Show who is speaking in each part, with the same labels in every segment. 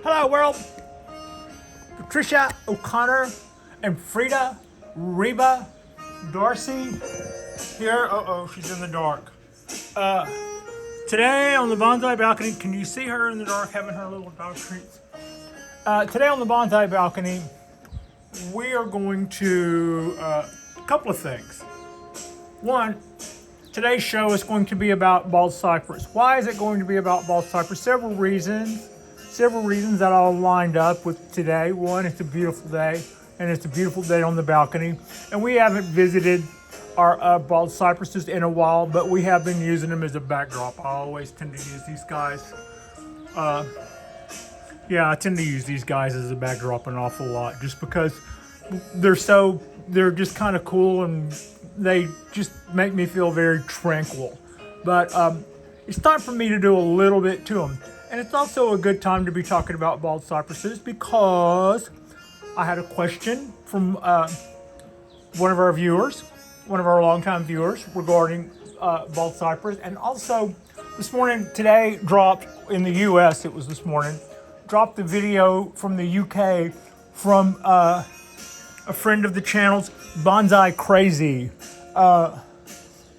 Speaker 1: Hello world! Patricia, O'Connor, and Frida, Reba, Darcy here. She's in the dark. Today on the bonsai balcony, can you see her in the dark having her little dog treats? Today on the bonsai balcony, we are going to a couple of things. One, today's show is going to be about bald cypress. Why is it going to be about bald cypress? Several reasons that all lined up with today. One, it's a beautiful day, and it's a beautiful day on the balcony. And we haven't visited our bald cypresses in a while, but we have been using them as a backdrop. I always tend to use these guys. I tend to use these guys as a backdrop an awful lot, just because they're just kind of cool, and they just make me feel very tranquil. But it's time for me to do a little bit to them. And it's also a good time to be talking about bald cypresses because I had a question from one of our longtime viewers regarding bald cypress. And also today dropped in the US, it was this morning, dropped the video from the UK from a friend of the channel's Bonsai Crazy.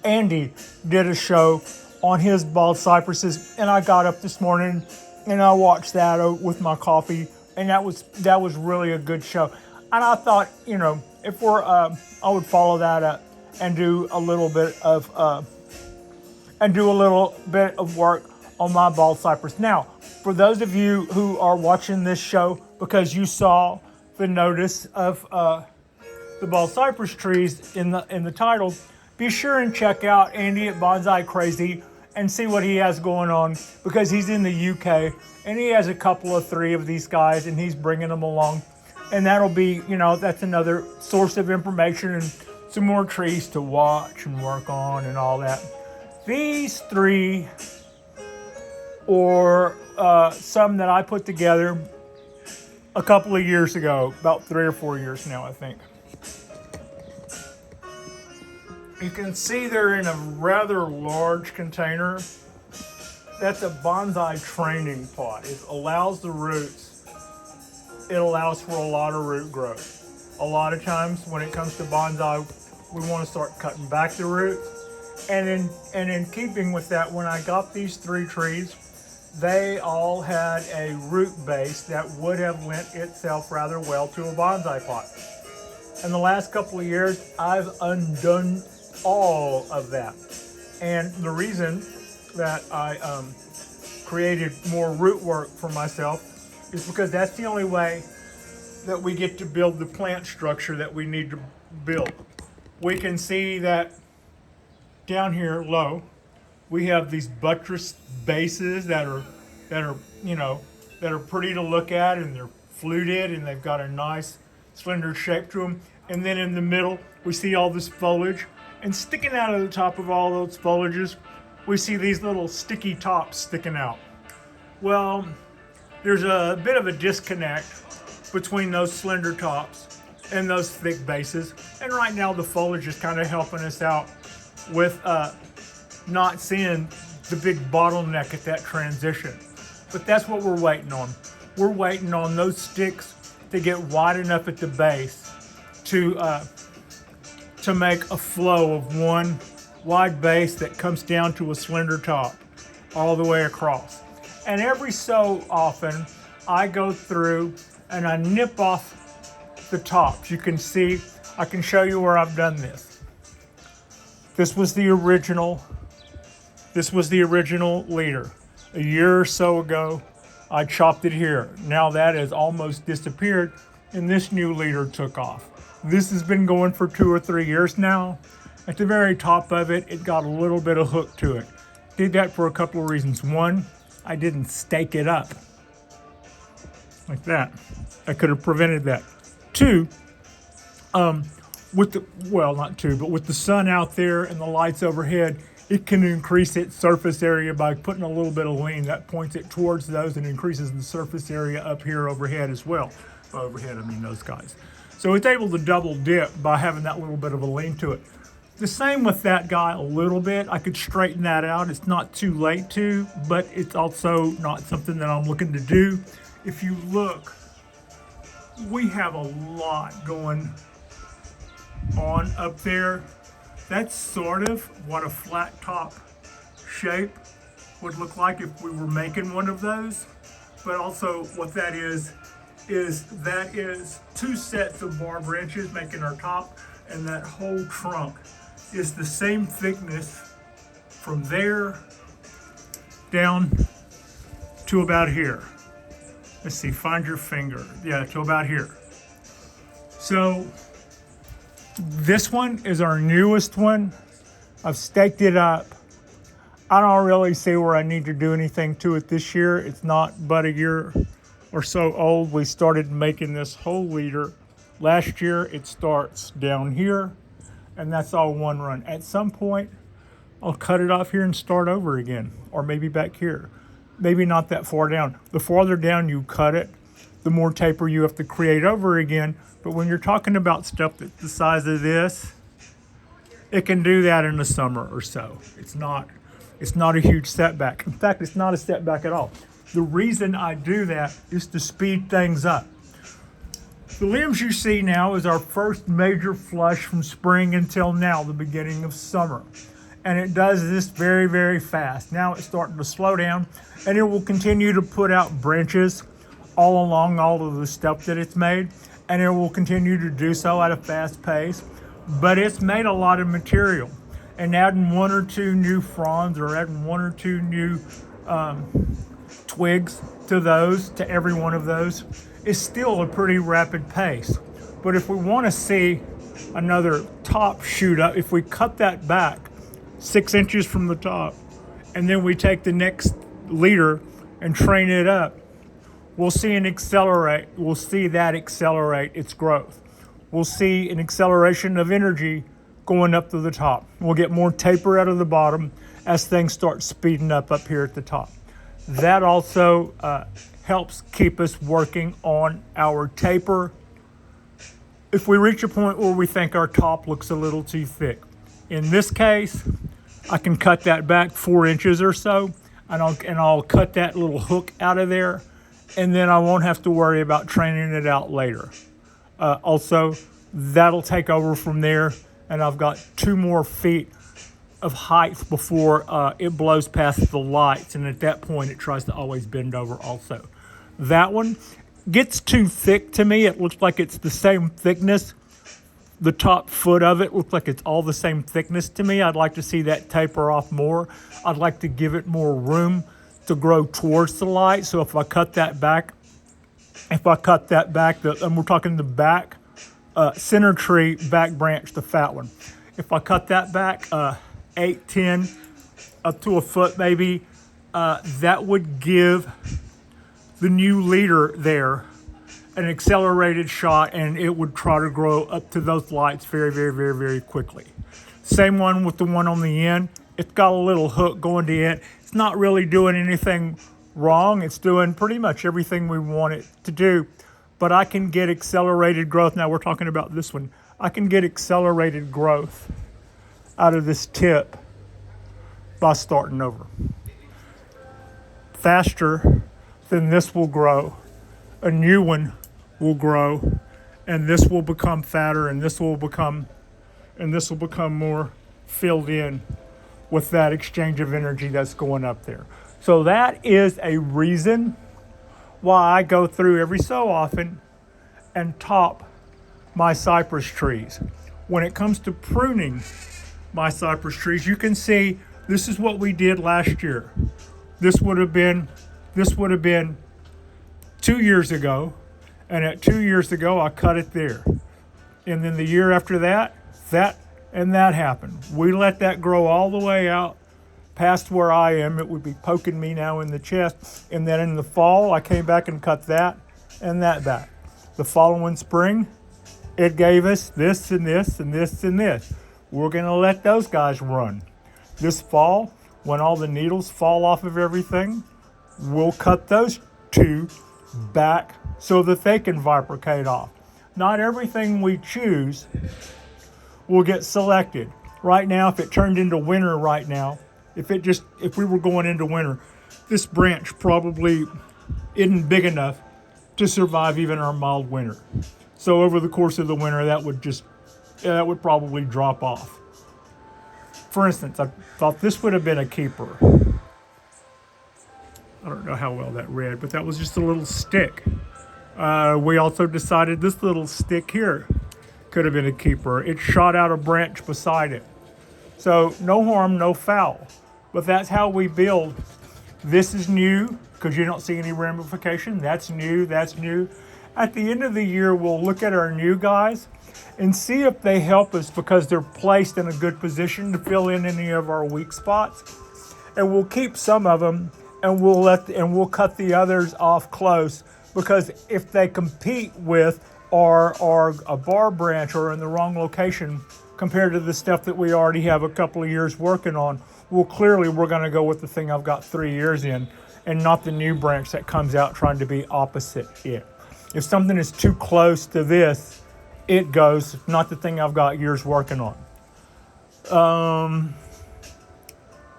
Speaker 1: Andy did a show on his bald cypresses, and I got up this morning and I watched that with my coffee, and that was really a good show. And I thought, if I would follow that up and do a little bit of work on my bald cypress. Now, for those of you who are watching this show because you saw the notice of the bald cypress trees in the title, be sure and check out Andy at Bonsai Crazy and see what he has going on, because he's in the UK and he has three of these guys, and he's bringing them along. And that'll be, that's another source of information and some more trees to watch and work on and all that. These three, or some that I put together a couple of years ago, about 3 or 4 years now, I think. You can see they're in a rather large container. That's a bonsai training pot. It allows for a lot of root growth. A lot of times when it comes to bonsai, we want to start cutting back the roots. And in keeping with that, when I got these 3 trees, they all had a root base that would have lent itself rather well to a bonsai pot. In the last couple of years, I've undone all of that. And the reason that I created more root work for myself is because that's the only way that we get to build the plant structure that we need to build. We can see that down here low, we have these buttress bases that are pretty to look at, and they're fluted, and they've got a nice slender shape to them. And then in the middle, we see all this foliage, and sticking out of the top of all those foliages, we see these little sticky tops sticking out. Well, there's a bit of a disconnect between those slender tops and those thick bases. And right now the foliage is kind of helping us out with not seeing the big bottleneck at that transition. But that's what we're waiting on. We're waiting on those sticks to get wide enough at the base to make a flow of one wide base that comes down to a slender top all the way across. And every so often, I go through and I nip off the tops. You can see, I can show you where I've done this. This was the original leader. A year or so ago, I chopped it here. Now that has almost disappeared, and this new leader took off. This has been going for 2 or 3 years now. At the very top of it, it got a little bit of hook to it. Did that for a couple of reasons. One, I didn't stake it up like that. I could have prevented that. 2, with the sun out there and the lights overhead, it can increase its surface area by putting a little bit of lean. That points it towards those and increases the surface area up here overhead as well. By overhead, I mean those guys. So it's able to double dip by having that little bit of a lean to it. The same with that guy a little bit. I could straighten that out. It's not too late to, but it's also not something that I'm looking to do. if you look, we have a lot going on up there. That's sort of what a flat top shape would look like if we were making one of those. But also what that is that is 2 sets of bar branches making our top, and that whole trunk is the same thickness from there down to about here. Let's see, find your finger. Yeah, to about here. So this one is our newest one. I've staked it up. I don't really see where I need to do anything to it this year. It's not but a year or so old. We started making this whole leader last year. It starts down here, and that's all one run. At some point, I'll cut it off here and start over again, or maybe back here. Maybe not that far down. The farther down you cut it, the more taper you have to create over again. But when you're talking about stuff that's the size of this, it can do that in the summer or so. It's not a huge setback. In fact, it's not a setback at all. The reason I do that is to speed things up. The limbs you see now is our first major flush from spring until now, the beginning of summer. And it does this very, very fast. Now it's starting to slow down, and it will continue to put out branches all along all of the stuff that it's made, and it will continue to do so at a fast pace. But it's made a lot of material, and adding 1 or 2 new fronds or adding 1 or 2 new twigs to every one of those is still a pretty rapid pace. But if we want to see another top shoot up, if we cut that back 6 inches from the top, and then we take the next leader and train it up, we'll see that accelerate its growth. We'll see an acceleration of energy going up to the top. We'll get more taper out of the bottom as things start speeding up here at the top. That also helps keep us working on our taper if we reach a point where we think our top looks a little too thick. In this case, I can cut that back 4 inches or so, and I'll cut that little hook out of there, and then I won't have to worry about training it out later. Also, that'll take over from there, and I've got 2 more feet of height before it blows past the lights, and at that point it tries to always bend over also. That one gets too thick to me. It looks like it's the same thickness. The top foot of it looks like it's all the same thickness to me. I'd like to see that taper off more. I'd like to give it more room to grow towards the light. So if I cut that back, and we're talking the back center tree back branch, the fat one. If I cut that back 8, 10, up to a foot maybe, that would give the new leader there an accelerated shot, and it would try to grow up to those lights very, very, very, very quickly. Same one with the one on the end. It's got a little hook going to it. It's not really doing anything wrong. It's doing pretty much everything we want it to do. But I can get accelerated growth. Now we're talking about this one. I can get accelerated growth out of this tip by starting over. Faster than this will grow. A new one will grow, and this will become fatter, and this will become more filled in with that exchange of energy that's going up there. So that is a reason why I go through every so often and top my cypress trees. When it comes to pruning my cypress trees, you can see this is what we did last year. This would have been 2 years ago, and at 2 years ago I cut it there. And then the year after that happened. We let that grow all the way out past where I am. It would be poking me now in the chest. And then in the fall, I came back and cut that and that back. The following spring, it gave us this and this and this and this. We're going to let those guys run. This fall, when all the needles fall off of everything, we'll cut those 2 back so that they can bifurcate off. Not everything we choose will get selected. Right now, if it turned into winter right now, if we were going into winter, this branch probably isn't big enough to survive even our mild winter. So over the course of the winter, that would probably drop off. For instance, I thought this would have been a keeper. I don't know how well that read, but that was just a little stick. We also decided this little stick here could have been a keeper. It shot out a branch beside it. So no harm, no foul. But that's how we build. This is new because you don't see any ramification. That's new, that's new. At the end of the year, we'll look at our new guys and see if they help us because they're placed in a good position to fill in any of our weak spots. And we'll keep some of them and we'll cut the others off close, because if they compete with or a bar branch or in the wrong location compared to the stuff that we already have a couple of years working on, well, clearly we're going to go with the thing I've got 3 years in and not the new branch that comes out trying to be opposite it. If something is too close to this, it goes, not the thing I've got years working on.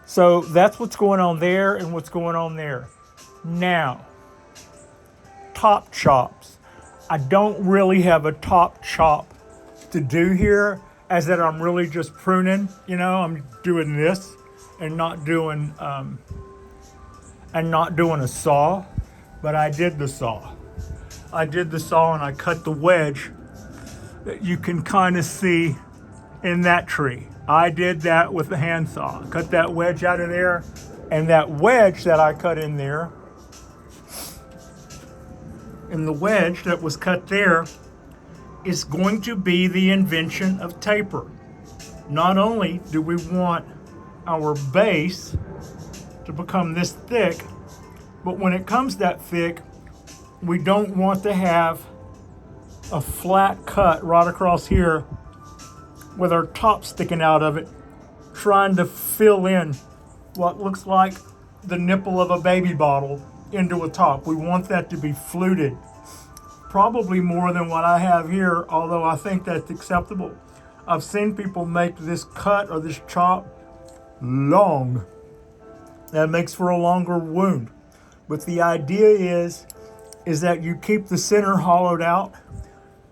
Speaker 1: So that's what's going on there and what's going on there. Now, top chops. I don't really have a top chop to do here, as that I'm really just pruning. I'm doing this and not doing a saw, but I did the saw. And I cut the wedge that you can kind of see in that tree. I did that with the hand saw. Cut that wedge out of there, and that wedge that I cut in there, and the wedge that was cut there is going to be the invention of taper. Not only do we want our base to become this thick, but when it comes that thick, we don't want to have a flat cut right across here with our top sticking out of it, trying to fill in what looks like the nipple of a baby bottle into a top. We want that to be fluted, probably more than what I have here, although I think that's acceptable. I've seen people make this cut or this chop long. That makes for a longer wound. But the idea is that you keep the center hollowed out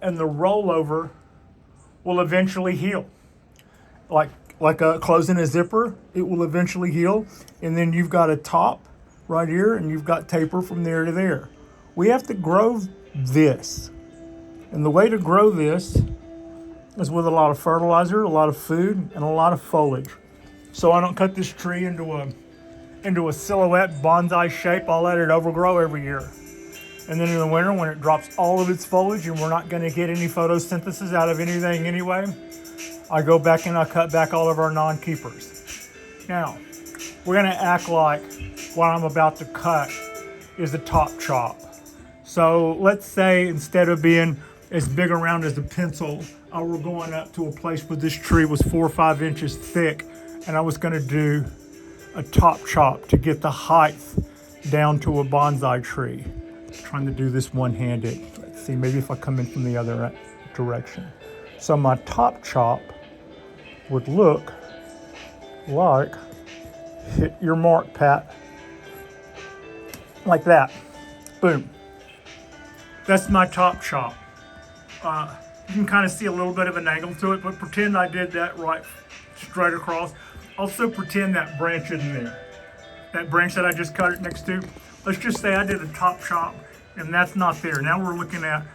Speaker 1: and the rollover will eventually heal. Like closing a zipper, it will eventually heal. And then you've got a top right here and you've got taper from there to there. We have to grow this. And the way to grow this is with a lot of fertilizer, a lot of food, and a lot of foliage. So I don't cut this tree into a silhouette bonsai shape. I'll let it overgrow every year. And then in the winter, when it drops all of its foliage and we're not going to get any photosynthesis out of anything anyway, I go back and I cut back all of our non-keepers. Now, we're going to act like what I'm about to cut is a top chop. So let's say instead of being as big around as a pencil, I were going up to a place where this tree was 4 or 5 inches thick, and I was going to do a top chop to get the height down to a bonsai tree. Trying to do this one-handed. Let's see, maybe if I come in from the other direction. So my top chop would look like, hit your mark, Pat, like that. Boom. That's my top chop. You can kind of see a little bit of an angle to it, but pretend I did that right straight across. Also pretend that branch isn't there. That branch that I just cut it next to. Let's just say I did a top chop and that's not there. Now we're looking at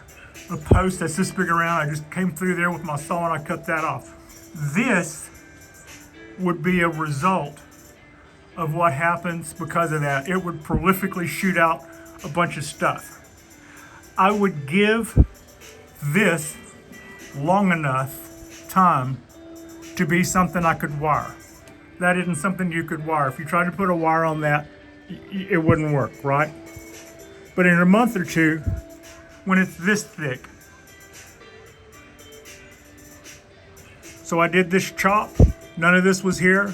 Speaker 1: a post that's this big around. I just came through there with my saw and I cut that off. This would be a result of what happens because of that. It would prolifically shoot out a bunch of stuff. I would give this long enough time to be something I could wire. That isn't something you could wire. If you tried to put a wire on that, it wouldn't work, right? But in a month or two, when it's this thick. So I did this chop. None of this was here.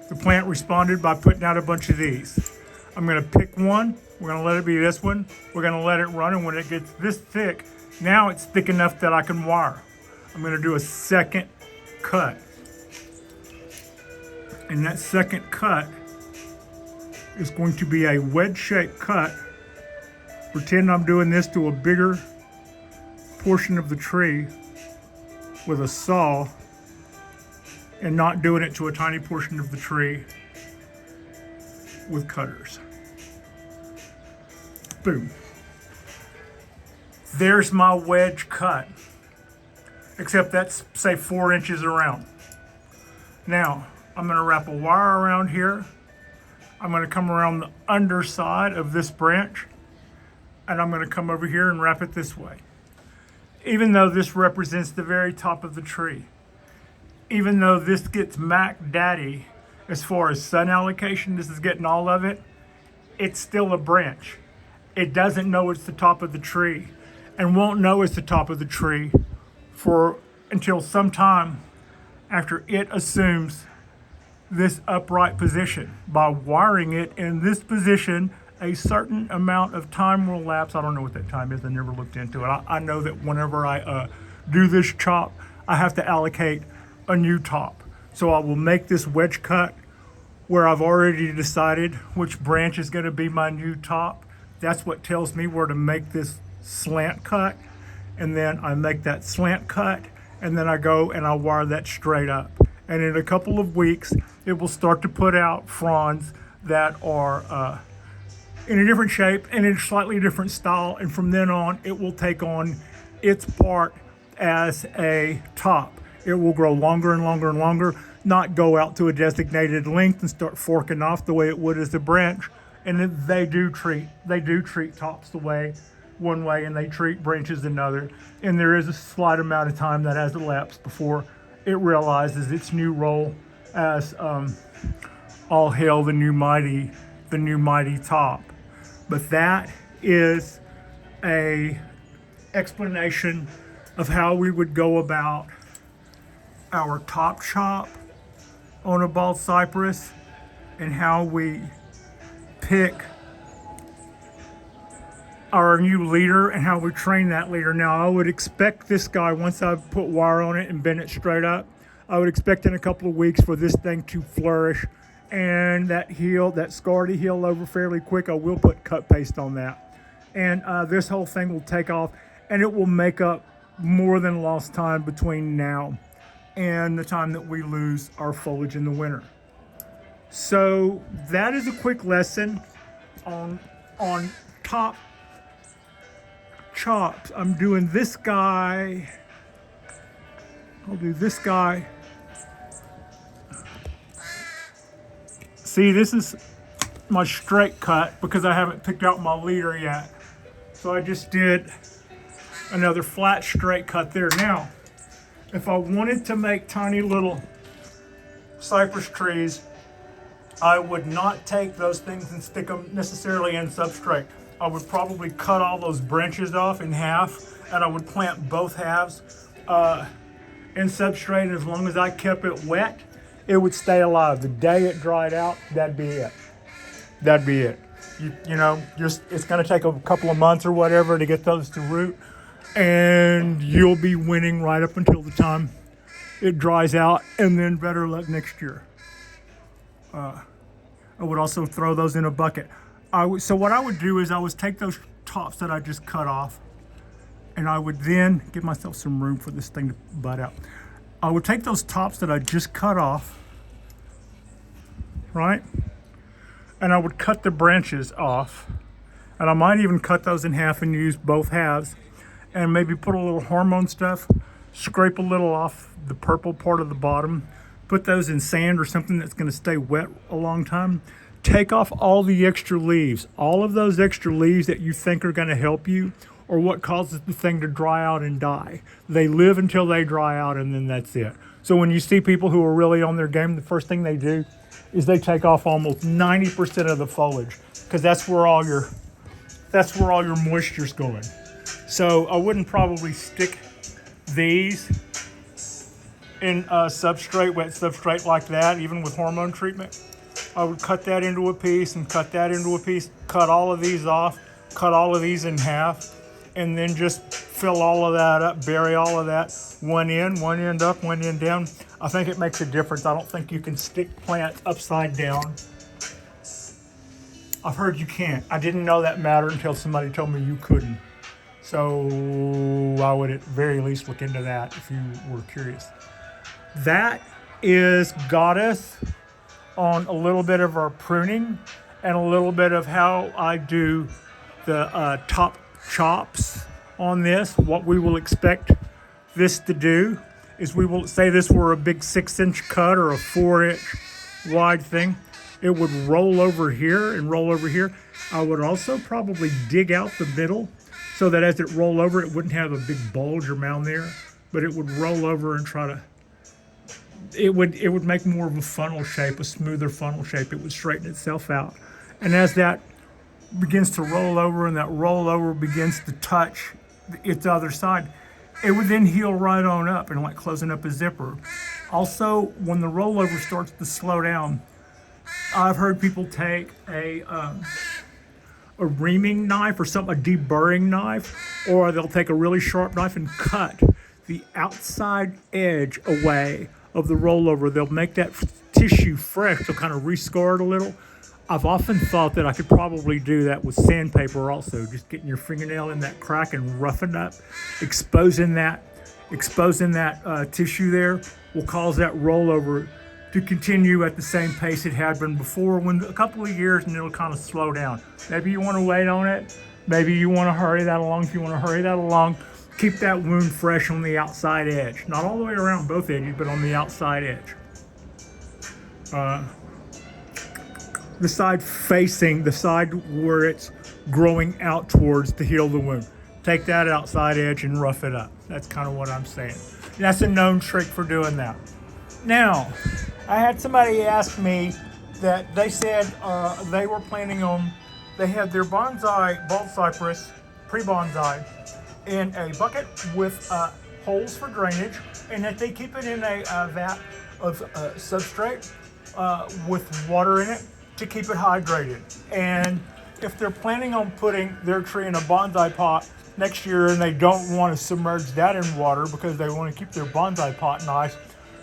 Speaker 1: The plant responded by putting out a bunch of these. I'm going to pick one. We're going to let it be this one. We're going to let it run. And when it gets this thick, now it's thick enough that I can wire. I'm going to do a second cut. And that second cut is going to be a wedge-shaped cut Pretend I'm doing this to a bigger portion of the tree with a saw and not doing it to a tiny portion of the tree with cutters. Boom. There's my wedge cut, except that's, say, 4 inches around. Now, I'm gonna wrap a wire around here. I'm gonna come around the underside of this branch, and I'm gonna come over here and wrap it this way. Even though this represents the very top of the tree, even though this gets Mac Daddy as far as sun allocation, this is getting all of it, it's still a branch. It doesn't know it's the top of the tree and won't know it's the top of the tree until sometime after it assumes this upright position. By wiring it in this position, a certain amount of time will lapse. I don't know what that time is. I never looked into it. I know that whenever I do this chop, I have to allocate a new top. So I will make this wedge cut where I've already decided which branch is going to be my new top. That's what tells me where to make this slant cut. And then I make that slant cut, and then I go and I wire that straight up. And in a couple of weeks, it will start to put out fronds that are in a different shape and in a slightly different style. And from then on, it will take on its part as a top. It will grow longer and longer and longer, not go out to a designated length and start forking off the way it would as a branch. And then they do treat tops the way one way, and they treat branches another. And there is a slight amount of time that has elapsed before it realizes its new role as all hail the new mighty top. But that is a explanation of how we would go about our top chop on a bald cypress and how we pick our new leader and how we train that leader. Now, I would expect this guy, once I've put wire on it and bend it straight up, I would expect in a couple of weeks for this thing to flourish and that scar to heal over fairly quick. I will put cut paste on that. And this whole thing will take off, and it will make up more than lost time between now and the time that we lose our foliage in the winter. So that is a quick lesson on top chops. I'm doing this guy. I'll do this guy. See, this is my straight cut because I haven't picked out my leader yet. So I just did another flat straight cut there. Now, if I wanted to make tiny little cypress trees, I would not take those things and stick them necessarily in substrate. I would probably cut all those branches off in half, and I would plant both halves in substrate. And as long as I kept it wet, it would stay alive. The day it dried out, that'd be it. That'd be it. You know, just it's going to take a couple of months or whatever to get those to root, and you'll be winning right up until the time it dries out, and then better luck next year. I would also throw those in a bucket. So what I would do is I would take those tops that I just cut off, and I would then give myself some room for this thing to bud out. I would take those tops that I just cut off, right? And I would cut the branches off, and I might even cut those in half and use both halves, and maybe put a little hormone stuff, scrape a little off the purple part of the bottom, put those in sand or something that's going to stay wet a long time. Take off all the extra leaves. All of those extra leaves that you think are going to help you or what causes the thing to dry out and die. They live until they dry out, and then that's it. So when you see people who are really on their game, the first thing they do is they take off almost 90% of the foliage, because that's where all your moisture's going. So I wouldn't probably stick these in wet substrate like that, even with hormone treatment. I would cut that into a piece and cut that into a piece, cut all of these off, cut all of these in half, and then just fill all of that up, bury all of that, one end up, one end down. I think it makes a difference. I don't think you can stick plants upside down I've heard you can't. I didn't know that mattered until somebody told me you couldn't. So I would at very least look into that if you were curious. That is got us on a little bit of our pruning and a little bit of how I do the top chops on this. What we will expect this to do is we will say this were a big 6-inch cut or a 4-inch wide thing. It would roll over here and roll over here. I would also probably dig out the middle so that as it rolled over, it wouldn't have a big bulge or mound there, but it would roll over and try to, it would make more of a funnel shape, a smoother funnel shape. It would straighten itself out. And as that begins to roll over and that rollover begins to touch its other side, it would then heal right on up and like closing up a zipper. Also, when the rollover starts to slow down, I've heard people take a reaming knife or something, a deburring knife, or they'll take a really sharp knife and cut the outside edge away of the rollover. They'll make that tissue fresh, they'll kind of rescore it a little. I've often thought that I could probably do that with sandpaper also, just getting your fingernail in that crack and roughing up, exposing that tissue there will cause that rollover to continue at the same pace it had been before. When a couple of years and it'll kind of slow down. Maybe you want to wait on it. Maybe you want to hurry that along. If you want to hurry that along, keep that wound fresh on the outside edge. Not all the way around both edges, but on the outside edge. The side facing, the side where it's growing out towards to heal the wound. Take that outside edge and rough it up. That's kind of what I'm saying. That's a known trick for doing that. Now, I had somebody ask me that they said they were planning on, they had their bonsai, bald cypress, pre-bonsai, in a bucket with holes for drainage, and that they keep it in a vat of substrate with water in it to keep it hydrated. And if they're planning on putting their tree in a bonsai pot next year and they don't want to submerge that in water because they want to keep their bonsai pot nice,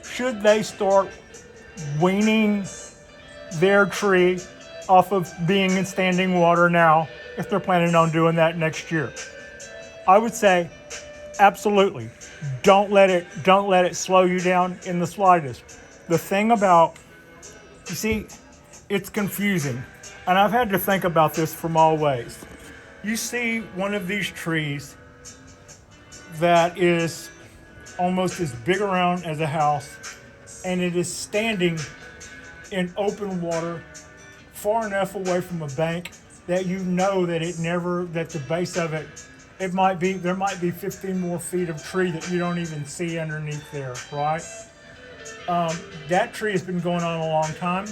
Speaker 1: should they start weaning their tree off of being in standing water now if they're planning on doing that next year? I would say absolutely. Don't let it slow you down in the slightest. The thing about, you see, it's confusing, and I've had to think about this from all ways. You see one of these trees that is almost as big around as a house, and it is standing in open water far enough away from a bank that you know that that the base of it, there might be 15 more feet of tree that you don't even see underneath there, right? That tree has been going on a long time.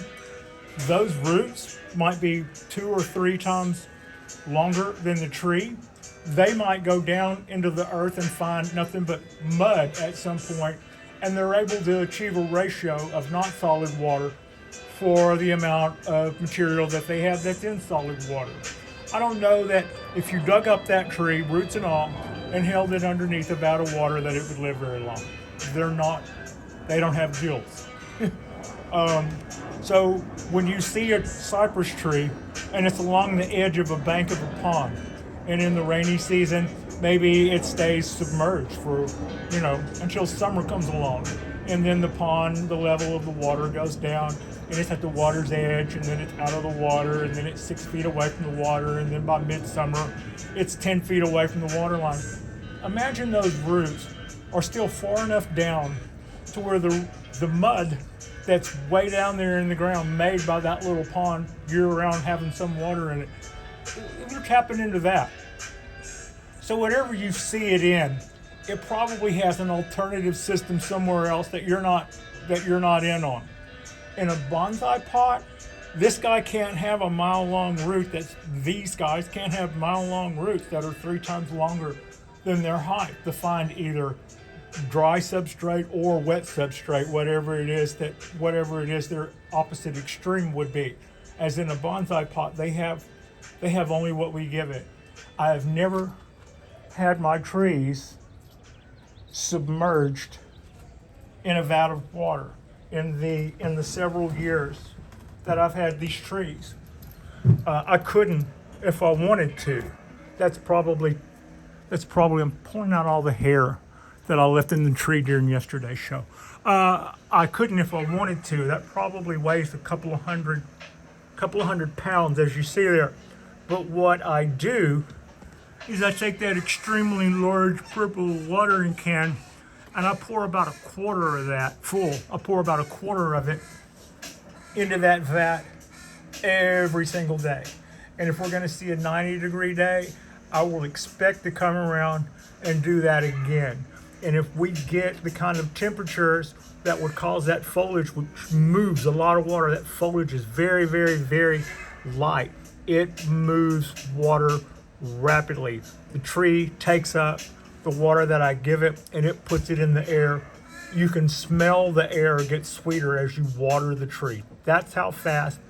Speaker 1: Those roots might be 2 or 3 times longer than the tree. They might go down into the earth and find nothing but mud at some point, and they're able to achieve a ratio of not solid water for the amount of material that they have that's in solid water. I don't know that if you dug up that tree, roots and all, and held it underneath a vat of water, that it would live very long. They don't have gills. So when you see a cypress tree and it's along the edge of a bank of a pond, and in the rainy season, maybe it stays submerged for, until summer comes along. And then the pond, the level of the water goes down, and it's at the water's edge, and then it's out of the water, and then it's 6 feet away from the water, and then by midsummer, it's 10 feet away from the water line. Imagine those roots are still far enough down to where the mud that's way down there in the ground, made by that little pond year-round, having some water in it, you're tapping into that. So whatever you see it in, it probably has an alternative system somewhere else that you're not in on. In a bonsai pot, this guy can't have a mile-long root. These guys can't have mile-long roots that are 3 times longer than their height to find either dry substrate or wet substrate, whatever it is their opposite extreme would be. As in a bonsai pot, they have only what we give it. I have never had my trees submerged in a vat of water in the several years that I've had these trees. I couldn't if I wanted to. That's probably, I'm pulling out all the hair that I left in the tree during yesterday's show. I couldn't if I wanted to. That probably weighs a couple of hundred pounds, as you see there. But what I do is I take that extremely large purple watering can and I pour about a quarter of that full. I pour about a quarter of it into that vat every single day. And if we're going to see a 90-degree day, I will expect to come around and do that again. And if we get the kind of temperatures that would cause that foliage, which moves a lot of water, that foliage is very, very, very light. It moves water rapidly. The tree takes up the water that I give it and it puts it in the air. You can smell the air get sweeter as you water the tree. That's how fast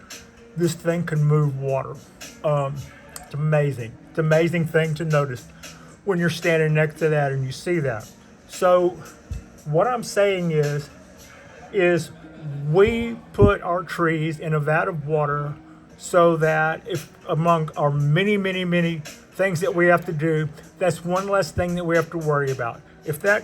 Speaker 1: this thing can move water. It's amazing. It's an amazing thing to notice when you're standing next to that and you see that. So what I'm saying is we put our trees in a vat of water so that if among our many, many, many things that we have to do, that's one less thing that we have to worry about. If that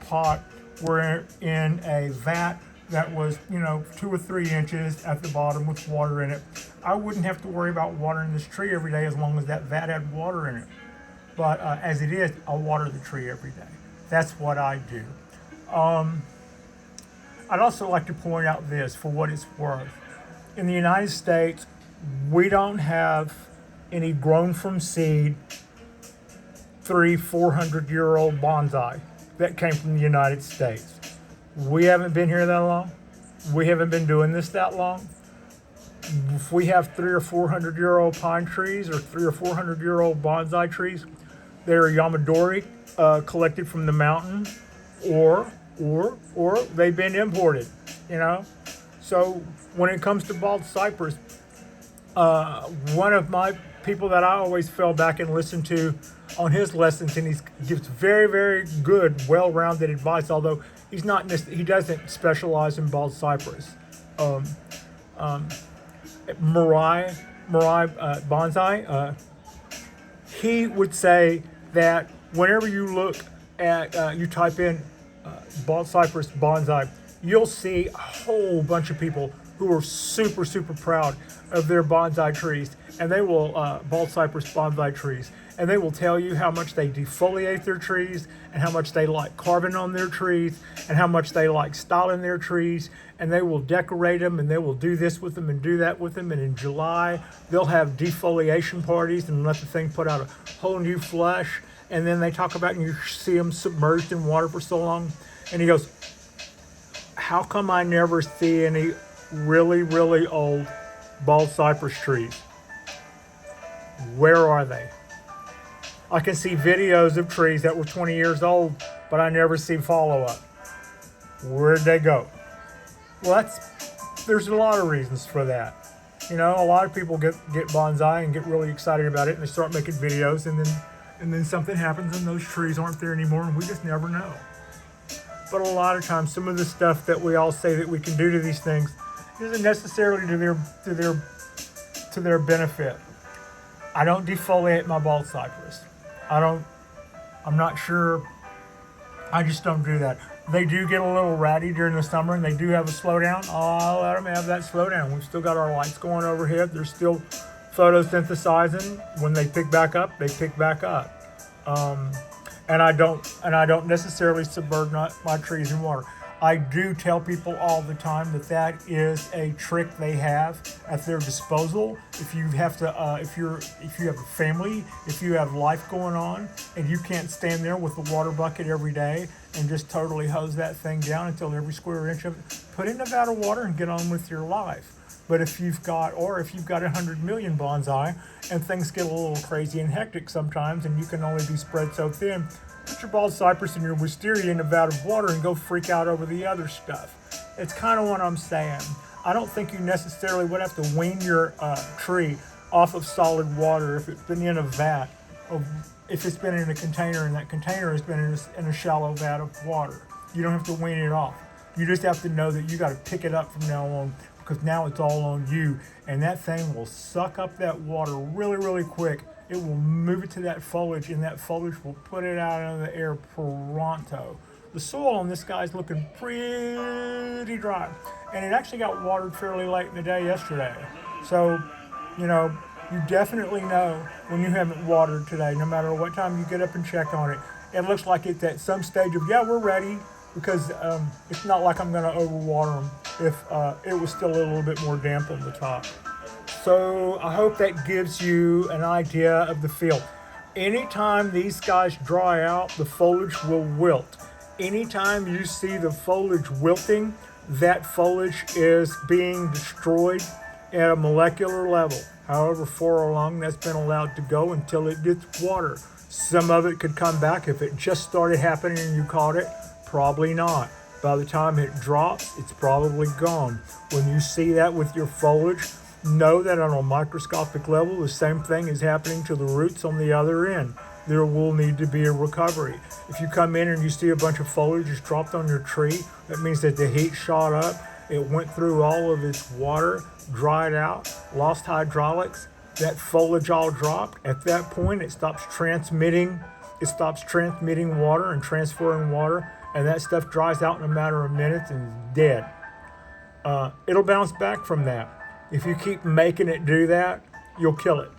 Speaker 1: pot were in a vat that was, 2 or 3 inches at the bottom with water in it, I wouldn't have to worry about watering this tree every day as long as that vat had water in it. But as it is, I water the tree every day. That's what I do. I'd also like to point out this for what it's worth. In the United States, we don't have any grown from seed 300-400-year-old bonsai that came from the United States. We haven't been here that long. We haven't been doing this that long. If we have 300 or 400-year-old pine trees or 300 or 400-year-old bonsai trees, they're Yamadori collected from the mountain, or they've been imported. So when it comes to bald cypress, one of my people that I always fell back and listened to on his lessons, and he gives very, very good, well-rounded advice. Although he doesn't specialize in bald cypress. Mirai Bonsai, he would say that whenever you look at, you type in bald cypress bonsai, you'll see a whole bunch of people who are super, super proud of their bonsai trees, and they will, bald cypress bonsai trees, and they will tell you how much they defoliate their trees, and how much they like carving on their trees, and how much they like styling their trees, and they will decorate them, and they will do this with them and do that with them, and in July, they'll have defoliation parties and let the thing put out a whole new flush, and then they talk about, and you see them submerged in water for so long, and he goes, how come I never see any really, really old bald cypress trees? Where are they? I can see videos of trees that were 20 years old, but I never see follow-up. Where'd they go? Well, there's a lot of reasons for that. A lot of people get bonsai and get really excited about it, and they start making videos, and then something happens and those trees aren't there anymore, and we just never know. But a lot of times, some of the stuff that we all say that we can do to these things isn't necessarily to their benefit. I don't defoliate my bald cypress. I'm not sure. I just don't do that. They do get a little ratty during the summer, and they do have a slowdown. I'll let them have that slowdown. We've still got our lights going overhead. They're still photosynthesizing. When they pick back up, they pick back up. And I don't necessarily submerge my trees in water. I do tell people all the time that is a trick they have at their disposal. If you have to, if you have a family, if you have life going on, and you can't stand there with the water bucket every day and just totally hose that thing down until every square inch of it, put in a vat of water and get on with your life. But if you've got 100 million bonsai and things get a little crazy and hectic sometimes, and you can only be spread so thin, put your bald cypress and your wisteria in a vat of water and go freak out over the other stuff. It's kind of what I'm saying. I don't think you necessarily would have to wean your tree off of solid water if it's been in a vat, or if it's been in a container and that container has been in a shallow vat of water. You don't have to wean it off. You just have to know that you got to pick it up from now on because now it's all on you. And that thing will suck up that water really, really quick. It will move it to that foliage, and that foliage will put it out into the air pronto. The soil on this guy's looking pretty dry, and it actually got watered fairly late in the day yesterday. So, you know, you definitely know when you haven't watered today, no matter what time you get up and check on it. It looks like it's at some stage of, yeah, we're ready, because it's not like I'm going to overwater them if it was still a little bit more damp on the top. So I hope that gives you an idea of the feel. Anytime these guys dry out, the foliage will wilt. Anytime you see the foliage wilting, that foliage is being destroyed at a molecular level. However far along that's been allowed to go until it gets water. Some of it could come back if it just started happening and you caught it. Probably not. By the time it drops, it's probably gone. When you see that with your foliage, know that on a microscopic level, the same thing is happening to the roots on the other end. There will need to be a recovery. If you come in and you see a bunch of foliage just dropped on your tree, that means that the heat shot up, it went through all of its water, dried out, lost hydraulics, that foliage all dropped. At that point, it stops transmitting water and transferring water, and that stuff dries out in a matter of minutes and is dead. It'll bounce back from that. If you keep making it do that, you'll kill it.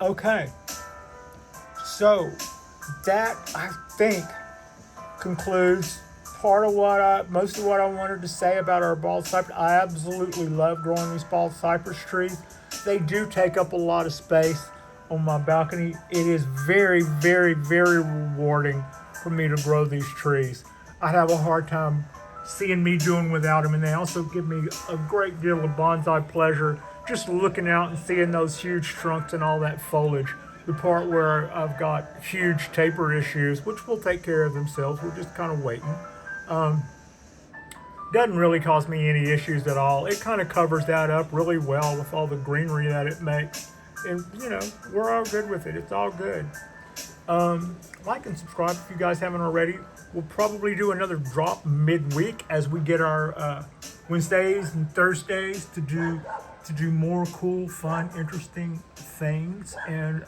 Speaker 1: Okay, so that, I think, concludes most of what I wanted to say about our bald cypress. I absolutely love growing these bald cypress trees. They do take up a lot of space on my balcony. It is very, very, very rewarding for me to grow these trees. I'd have a hard time seeing me doing without them, and they also give me a great deal of bonsai pleasure just looking out and seeing those huge trunks and all that foliage. The part where I've got huge taper issues, which will take care of themselves, we're just kind of waiting. Doesn't really cause me any issues at all. It kind of covers that up really well with all the greenery that it makes. And, you know, we're all good with it. It's all good. Like and subscribe if you guys haven't already. We'll probably do another drop midweek as we get our Wednesdays and Thursdays to do more cool, fun, interesting things. And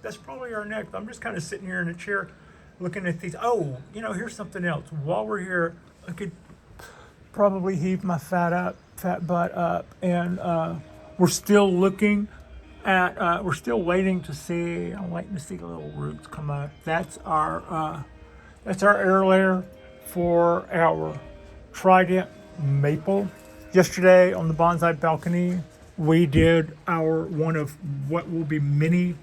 Speaker 1: that's probably our next. I'm just kind of sitting here in a chair looking at these. Oh, you know, here's something else. While we're here, I could probably heave my fat butt up, and we're still looking at. We're still waiting to see. I'm waiting to see the little roots come up. That's our air layer for our trident maple. Yesterday on the bonsai balcony, we did our one of what will be mini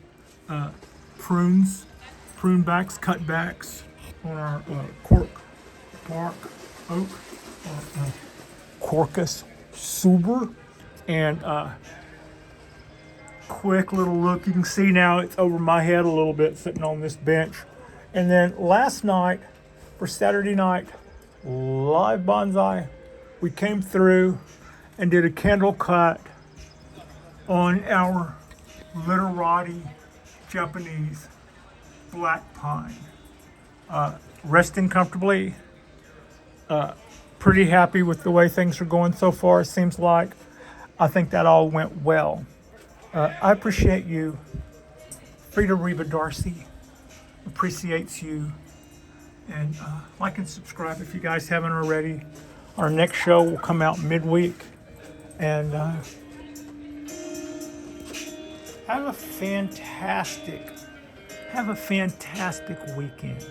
Speaker 1: prune backs, cut backs on our cork bark oak, Quercus suber, and quick little look. You can see now it's over my head a little bit, sitting on this bench. And then last night, for Saturday night, live bonsai, we came through and did a candle cut on our literati Japanese black pine. Resting comfortably. Pretty happy with the way things are going so far, it seems like. I think that all went well. I appreciate you. Frida Reba Darcy appreciates you. And like and subscribe if you guys haven't already. Our next show will come out midweek. And have a fantastic weekend.